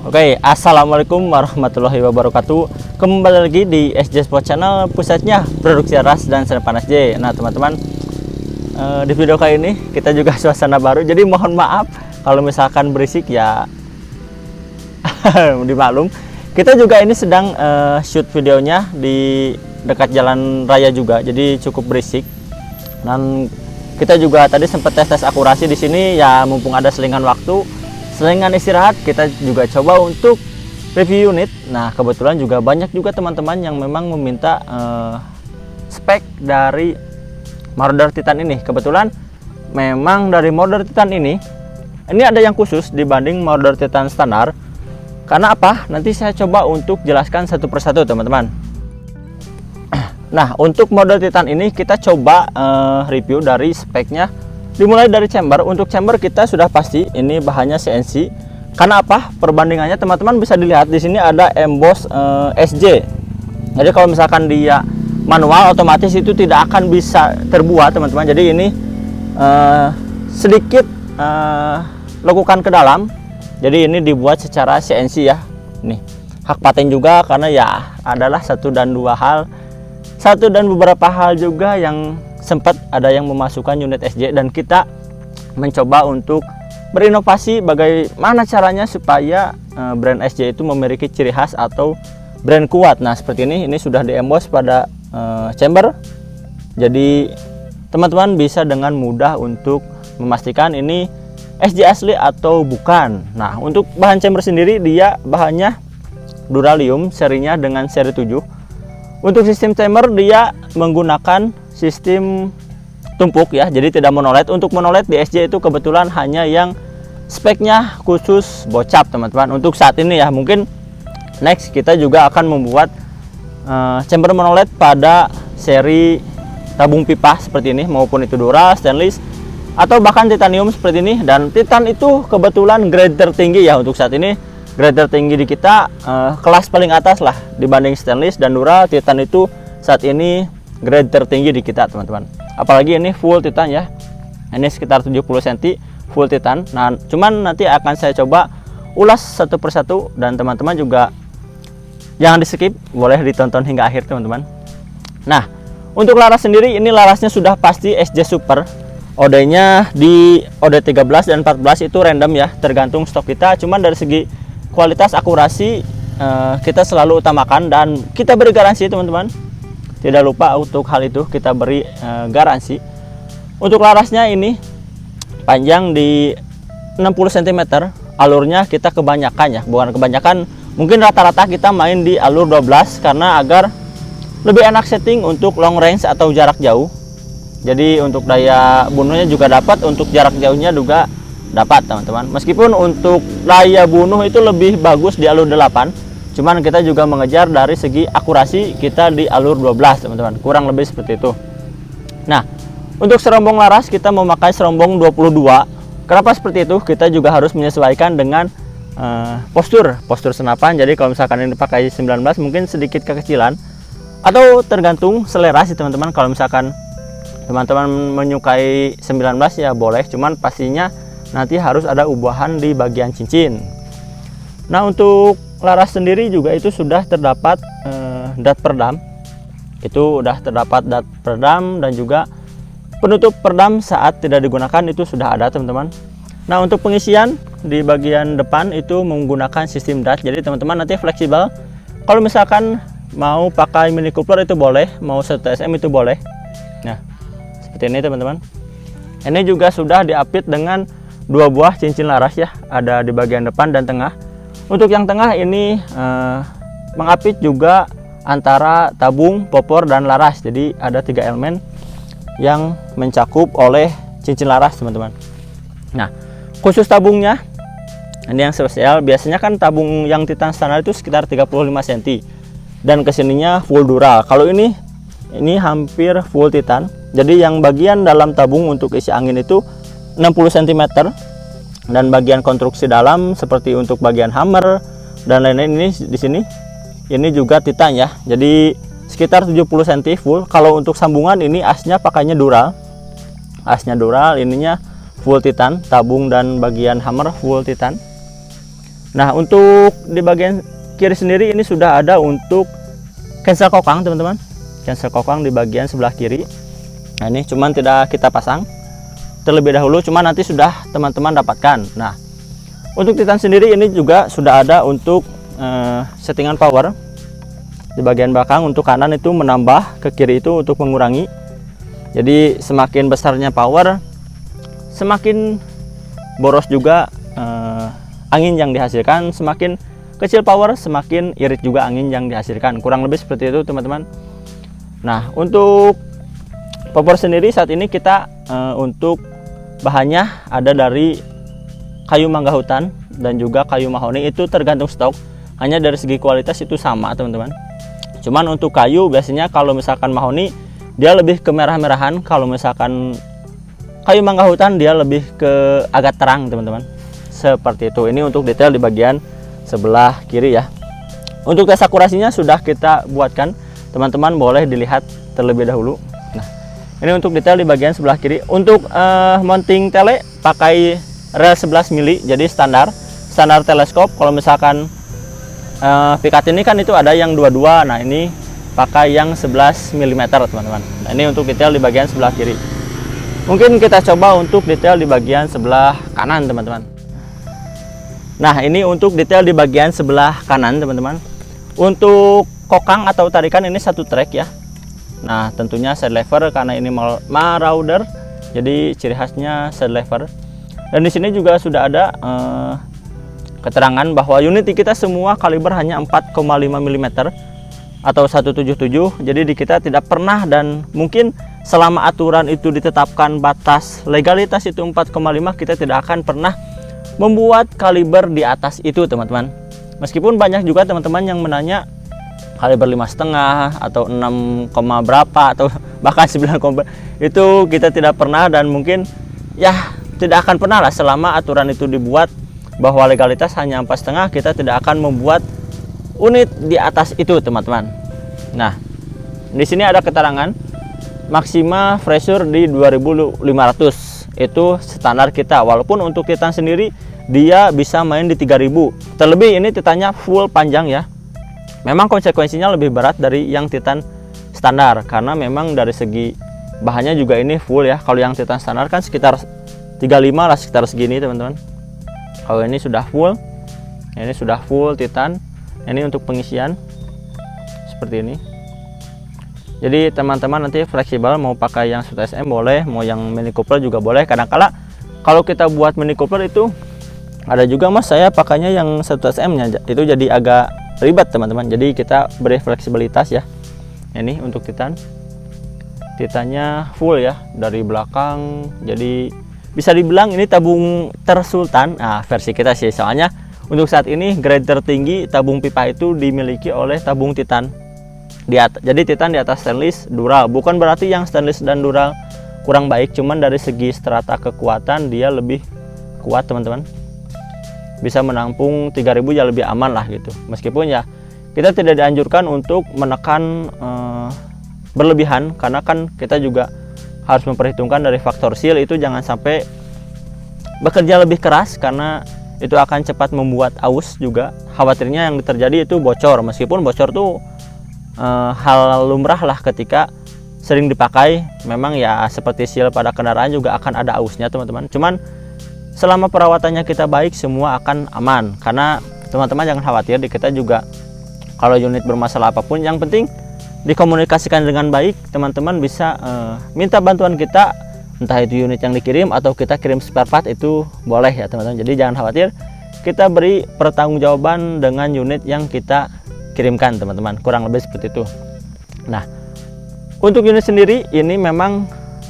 Oke, assalamualaikum warahmatullahi wabarakatuh. Kembali lagi di SJ Sport Channel, pusatnya produksi ras dan senapan SJ. Nah teman-teman, di video kali ini kita juga suasana baru, jadi mohon maaf kalau misalkan berisik ya. Dimaklum, kita juga ini sedang shoot videonya di dekat jalan raya juga, jadi cukup berisik. Dan kita juga tadi sempat tes akurasi di sini ya, mumpung ada selingan waktu, selingan istirahat, kita juga coba untuk review unit. Nah kebetulan juga banyak juga teman-teman yang memang meminta spek dari Marauder Titan ini. Kebetulan memang dari Marauder Titan ini ada yang khusus dibanding Marauder Titan standar. Karena apa? Nanti saya coba untuk jelaskan satu persatu teman-teman. Nah untuk Marauder Titan ini kita coba review dari speknya. Dimulai dari chamber. Untuk chamber kita sudah pasti ini bahannya CNC. Karena apa? Perbandingannya teman-teman bisa dilihat di sini ada emboss SJ. Jadi kalau misalkan dia manual otomatis itu tidak akan bisa terbuat teman-teman. Jadi ini sedikit lekukan ke dalam. Jadi ini dibuat secara CNC ya. Nih hak paten juga, karena ya adalah satu dan beberapa hal juga yang sempat ada yang memasukkan unit SJ, dan kita mencoba untuk berinovasi bagaimana caranya supaya brand SJ itu memiliki ciri khas atau brand kuat. Nah seperti ini sudah di-emboss pada chamber, jadi teman-teman bisa dengan mudah untuk memastikan ini SJ asli atau bukan. Nah untuk bahan chamber sendiri dia bahannya Duralium, serinya dengan seri 7. Untuk sistem chamber dia menggunakan sistem tumpuk ya, jadi tidak monolet. Untuk monolet di SJ itu kebetulan hanya yang speknya khusus bocap teman-teman untuk saat ini ya. Mungkin next kita juga akan membuat chamber monolet pada seri tabung pipa seperti ini, maupun itu Dura, stainless, atau bahkan titanium seperti ini. Dan Titan itu kebetulan grade tertinggi ya untuk saat ini. Grade tertinggi di kita kelas paling atas lah dibanding stainless dan Dura. Titan itu saat ini grade tertinggi di kita teman-teman. Apalagi ini full Titan ya, ini sekitar 70 cm full Titan. Nah cuman nanti akan saya coba ulas satu persatu, dan teman-teman juga jangan di skip, boleh ditonton hingga akhir teman-teman. Nah untuk laras sendiri, ini larasnya sudah pasti SJ Super. OD nya di OD 13 dan 14 itu random ya, tergantung stok kita. Cuman dari segi kualitas akurasi kita selalu utamakan, dan kita beri garansi teman-teman. Tidak lupa untuk hal itu, kita beri garansi. Untuk larasnya ini panjang di 60 cm, alurnya kita kebanyakan ya, bukan kebanyakan, mungkin rata-rata kita main di alur 12 karena agar lebih enak setting untuk long range atau jarak jauh. Jadi untuk daya bunuhnya juga dapat, untuk jarak jauhnya juga dapat teman-teman. Meskipun untuk daya bunuh itu lebih bagus di alur 8, cuman kita juga mengejar dari segi akurasi kita di alur 12 teman-teman, kurang lebih seperti itu. Nah untuk serombong laras kita memakai serombong 22. Kenapa seperti itu? Kita juga harus menyesuaikan dengan postur senapan. Jadi kalau misalkan ini pakai 19 mungkin sedikit kekecilan, atau tergantung selera sih teman-teman. Kalau misalkan teman-teman menyukai 19 ya boleh, cuman pastinya nanti harus ada ubahan di bagian cincin. Nah untuk laras sendiri juga itu sudah terdapat dat perdam. Itu sudah terdapat dat perdam, dan juga penutup perdam saat tidak digunakan itu sudah ada teman-teman. Nah untuk pengisian di bagian depan itu menggunakan sistem dat, jadi teman-teman nanti fleksibel. Kalau misalkan mau pakai mini coupler itu boleh, mau 1 SM itu boleh. Nah seperti ini teman-teman. Ini juga sudah diapit dengan 2 buah cincin laras ya, ada di bagian depan dan tengah. Untuk yang tengah ini mengapit juga antara tabung, popor, dan laras. Jadi ada 3 elemen yang mencakup oleh cincin laras teman-teman. Nah khusus tabungnya ini yang spesial. Biasanya kan tabung yang Titan standar itu sekitar 35 cm, dan kesininya full Dura. Kalau ini hampir full Titan. Jadi yang bagian dalam tabung untuk isi angin itu 60 cm, dan bagian konstruksi dalam seperti untuk bagian hammer dan lain-lain ini di sini ini juga Titan ya. Jadi sekitar 70 cm full. Kalau untuk sambungan ini asnya pakainya Dural. Asnya Dural, ininya full Titan, tabung dan bagian hammer full Titan. Nah, untuk di bagian kiri sendiri ini sudah ada untuk cancel kokang teman-teman. Cancel kokang di bagian sebelah kiri. Nah, ini cuman tidak kita pasang terlebih dahulu, cuman nanti sudah teman-teman dapatkan. Nah, untuk Titan sendiri ini juga sudah ada untuk settingan power di bagian belakang. Untuk kanan itu menambah, ke kiri itu untuk mengurangi. Jadi semakin besarnya power, semakin boros juga angin yang dihasilkan. Semakin kecil power, semakin irit juga angin yang dihasilkan. Kurang lebih seperti itu teman-teman. Nah, untuk popor sendiri saat ini kita untuk bahannya ada dari kayu mangga hutan dan juga kayu mahoni. Itu tergantung stok, hanya dari segi kualitas itu sama teman-teman. Cuman untuk kayu biasanya kalau misalkan mahoni dia lebih ke merah-merahan, kalau misalkan kayu mangga hutan dia lebih ke agak terang teman-teman. Seperti itu. Ini untuk detail di bagian sebelah kiri ya. Untuk tes akurasinya sudah kita buatkan, teman-teman boleh dilihat terlebih dahulu. Nah, ini untuk detail di bagian sebelah kiri. Untuk mounting tele pakai rel 11 mili, jadi standar teleskop. Kalau misalkan pikat ini kan itu ada yang 22, nah ini pakai yang 11 mm teman-teman. Nah, ini untuk detail di bagian sebelah kiri. Mungkin kita coba untuk detail di bagian sebelah kanan teman-teman. Nah, ini untuk detail di bagian sebelah kanan teman-teman. Untuk kokang atau tarikan ini satu track ya. Nah, tentunya side lever karena ini marauder, jadi ciri khasnya side lever. Dan di sini juga sudah ada keterangan bahwa unit di kita semua kaliber hanya 4,5 mm atau 177. Jadi di kita tidak pernah, dan mungkin selama aturan itu ditetapkan batas legalitas itu 4,5, kita tidak akan pernah membuat kaliber di atas itu teman-teman. Meskipun banyak juga teman-teman yang menanya kaliber 5,5 atau 6, berapa atau bahkan 9, itu kita tidak pernah, dan mungkin ya tidak akan pernah lah selama aturan itu dibuat bahwa legalitas hanya 4,5, kita tidak akan membuat unit di atas itu teman-teman. Nah, di sini ada keterangan maksima pressure di 2500. Itu standar kita, walaupun untuk Titan sendiri dia bisa main di 3000. Terlebih ini Titannya full panjang ya. Memang konsekuensinya lebih berat dari yang Titan standar, karena memang dari segi bahannya juga ini full ya. Kalau yang Titan standar kan sekitar 35 lah, sekitar segini teman-teman. Kalau ini sudah full, ini sudah full Titan. Ini untuk pengisian seperti ini. Jadi teman-teman nanti fleksibel, mau pakai yang Sud SM boleh, mau yang mini coupler juga boleh. Kadang-kala kalau kita buat mini coupler itu ada juga mas saya pakainya yang Sud SM nya, itu jadi agak ribet teman-teman. Jadi kita beri fleksibilitas ya. Ini untuk Titannya full ya dari belakang. Jadi bisa dibilang ini tabung tersultan. Nah, versi kita sih, soalnya untuk saat ini grade tertinggi tabung pipa itu dimiliki oleh tabung Titan. Jadi Titan di atas stainless dural, bukan berarti yang stainless dan dural kurang baik, cuman dari segi strata kekuatan dia lebih kuat teman-teman. Bisa menampung 3000 ya lebih aman lah gitu. Meskipun ya kita tidak dianjurkan untuk menekan berlebihan, karena kan kita juga harus memperhitungkan dari faktor seal itu, jangan sampai bekerja lebih keras karena itu akan cepat membuat aus juga. Khawatirnya yang terjadi itu bocor, meskipun bocor tuh hal lumrah lah ketika sering dipakai. Memang ya seperti seal pada kendaraan juga akan ada ausnya teman-teman. Cuman selama perawatannya kita baik, semua akan aman. Karena teman-teman jangan khawatir, di kita juga kalau unit bermasalah apapun, yang penting dikomunikasikan dengan baik. Teman-teman bisa minta bantuan kita, entah itu unit yang dikirim atau kita kirim spare part, itu boleh ya teman-teman. Jadi jangan khawatir, kita beri pertanggungjawaban dengan unit yang kita kirimkan teman-teman, kurang lebih seperti itu. Nah, untuk unit sendiri ini memang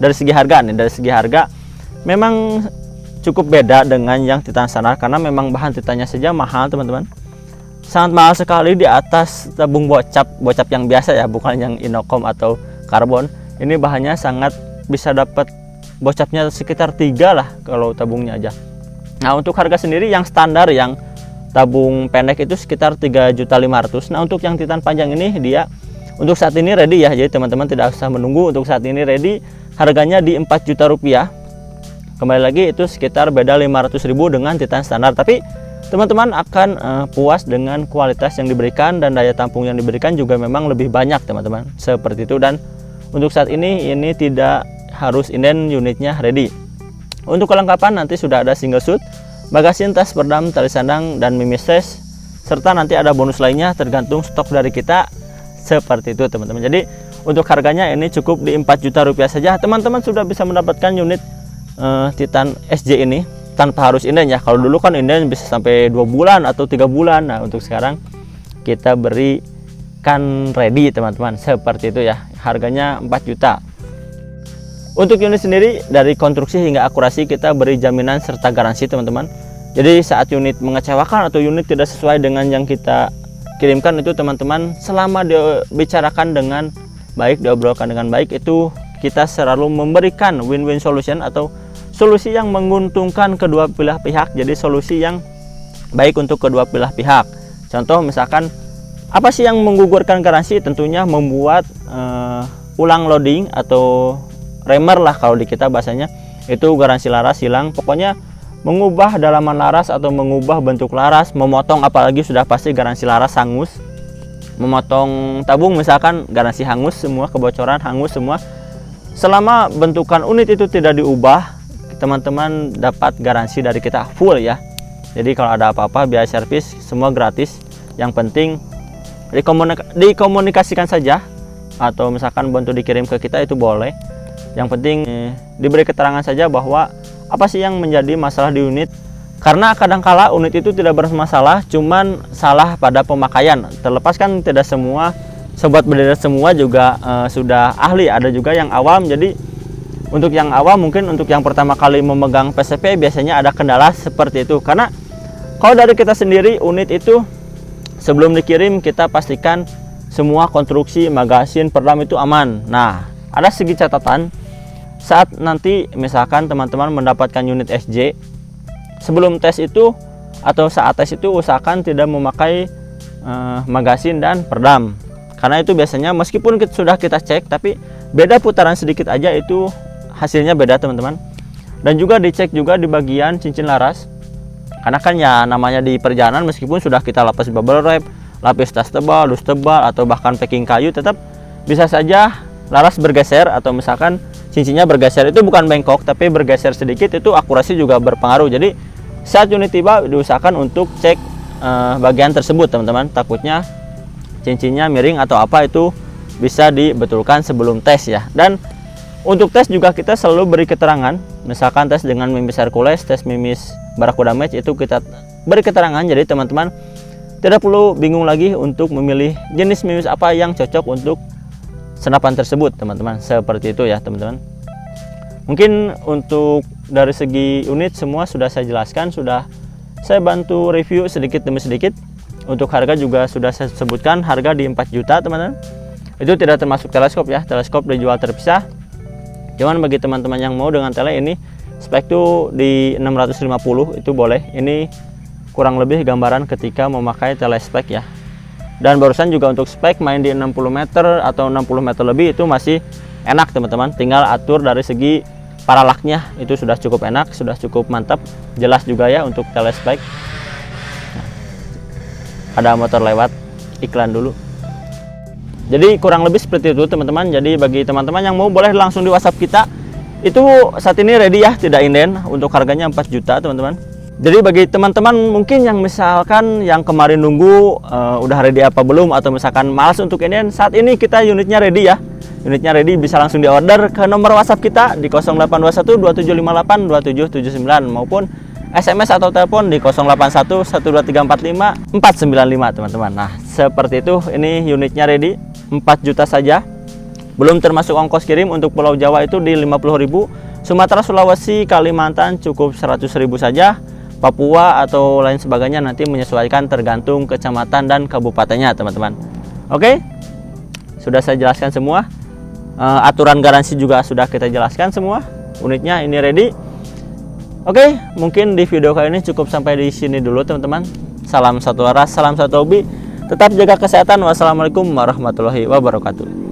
dari segi harga nih, dari segi harga memang cukup beda dengan yang Titan standar, karena memang bahan Titannya saja mahal teman-teman. Sangat mahal sekali, di atas tabung bocap yang biasa ya, bukan yang inokom atau karbon. Ini bahannya sangat bisa dapat bocapnya sekitar 3 lah kalau tabungnya aja. Nah, untuk harga sendiri yang standar yang tabung pendek itu sekitar 3.500.000. Nah, untuk yang Titan panjang ini dia untuk saat ini ready ya. Jadi teman-teman tidak usah menunggu, untuk saat ini ready. Harganya di 4 juta rupiah. Kembali lagi itu sekitar beda 500.000 dengan Titan standar. Tapi teman-teman akan puas dengan kualitas yang diberikan, dan daya tampung yang diberikan juga memang lebih banyak teman-teman, seperti itu. Dan untuk saat ini tidak harus inden unitnya ready. Untuk kelengkapan nanti sudah ada single shoot, bagasin, tas, perdam, tali sandang, dan mimis tes, serta nanti ada bonus lainnya tergantung stok dari kita, seperti itu teman-teman. Jadi untuk harganya ini cukup di 4 juta rupiah saja, teman-teman sudah bisa mendapatkan unit Titan SJ ini tanpa harus inden ya. Kalau dulu kan inden bisa sampai 2 bulan atau 3 bulan. Nah untuk sekarang kita berikan ready teman-teman, seperti itu ya. Harganya 4 juta. Untuk unit sendiri dari konstruksi hingga akurasi kita beri jaminan serta garansi teman-teman. Jadi saat unit mengecewakan atau unit tidak sesuai dengan yang kita kirimkan itu teman-teman, selama dibicarakan dengan baik, diobrolkan dengan baik, itu kita selalu memberikan win-win solution atau solusi yang menguntungkan kedua belah pihak. Jadi solusi yang baik untuk kedua belah pihak. Contoh misalkan apa sih yang menggugurkan garansi? Tentunya membuat ulang loading atau remer lah kalau di kita bahasanya, itu garansi laras hilang. Pokoknya mengubah dalaman laras atau mengubah bentuk laras, memotong apalagi sudah pasti garansi laras hangus. Memotong tabung misalkan garansi hangus semua, kebocoran hangus semua. Selama bentukan unit itu tidak diubah, teman-teman dapat garansi dari kita full ya. Jadi kalau ada apa-apa biaya servis semua gratis. Yang penting dikomunikasikan saja, atau misalkan bantu dikirim ke kita itu boleh. Yang penting diberi keterangan saja bahwa apa sih yang menjadi masalah di unit. Karena kadangkala unit itu tidak bermasalah, cuman salah pada pemakaian. Terlepas kan tidak semua sobat berderet semua juga sudah ahli, ada juga yang awam. Jadi untuk yang awam, mungkin untuk yang pertama kali memegang PCP biasanya ada kendala seperti itu. Karena kalau dari kita sendiri, unit itu sebelum dikirim kita pastikan semua konstruksi, magasin, perdam itu aman. Nah, ada segi catatan. Saat nanti misalkan teman-teman mendapatkan unit SJ, sebelum tes itu atau saat tes itu usahakan tidak memakai magasin dan perdam. Karena itu biasanya meskipun sudah kita cek, tapi beda putaran sedikit aja itu hasilnya beda teman-teman. Dan juga dicek juga di bagian cincin laras. Karena kan ya namanya di perjalanan, meskipun sudah kita lapis bubble wrap, lapis tas tebal, dus tebal, atau bahkan packing kayu, tetap bisa saja laras bergeser, atau misalkan cincinnya bergeser. Itu bukan bengkok tapi bergeser sedikit, itu akurasi juga berpengaruh. Jadi saat unit tiba diusahakan untuk cek bagian tersebut teman-teman, takutnya cincinnya miring atau apa, itu bisa dibetulkan sebelum tes ya. Dan untuk tes juga kita selalu beri keterangan, misalkan tes dengan mimis Hercules, tes mimis Barakuda Match, itu kita beri keterangan. Jadi teman-teman tidak perlu bingung lagi untuk memilih jenis mimis apa yang cocok untuk senapan tersebut teman-teman, seperti itu ya teman-teman. Mungkin untuk dari segi unit semua sudah saya jelaskan, sudah saya bantu review sedikit demi sedikit. Untuk harga juga sudah saya sebutkan, harga di 4 juta teman-teman. Itu tidak termasuk teleskop ya, teleskop dijual terpisah. Cuman bagi teman-teman yang mau dengan tele ini, spek tuh di 650 itu boleh. Ini kurang lebih gambaran ketika memakai telespek ya. Dan barusan juga untuk spek main di 60 meter atau 60 meter lebih itu masih enak teman-teman. Tinggal atur dari segi paralaknya, itu sudah cukup enak, sudah cukup mantap. Jelas juga ya untuk telespek. Ada motor lewat, iklan dulu. Jadi kurang lebih seperti itu teman-teman. Jadi bagi teman-teman yang mau, boleh langsung di WhatsApp kita. Itu saat ini ready ya, tidak inden. Untuk harganya 4 juta teman-teman. Jadi bagi teman-teman mungkin yang misalkan yang kemarin nunggu udah ready apa belum, atau misalkan malas untuk inden, saat ini kita unitnya ready ya. Unitnya ready, bisa langsung di order ke nomor WhatsApp kita di 0821 2758 2779 maupun SMS atau telepon di 081 12345 495 teman-teman. Nah, seperti itu, ini unitnya ready, 4 juta saja. Belum termasuk ongkos kirim. Untuk Pulau Jawa itu di 50.000, Sumatera, Sulawesi, Kalimantan cukup 100.000 saja. Papua atau lain sebagainya nanti menyesuaikan tergantung kecamatan dan kabupatennya teman-teman. Oke, sudah saya jelaskan semua. Aturan garansi juga sudah kita jelaskan semua. Unitnya ini ready. Oke, mungkin di video kali ini cukup sampai di sini dulu teman-teman. Salam satu aras, salam satu hobi. Tetap jaga kesehatan. Wassalamualaikum warahmatullahi wabarakatuh.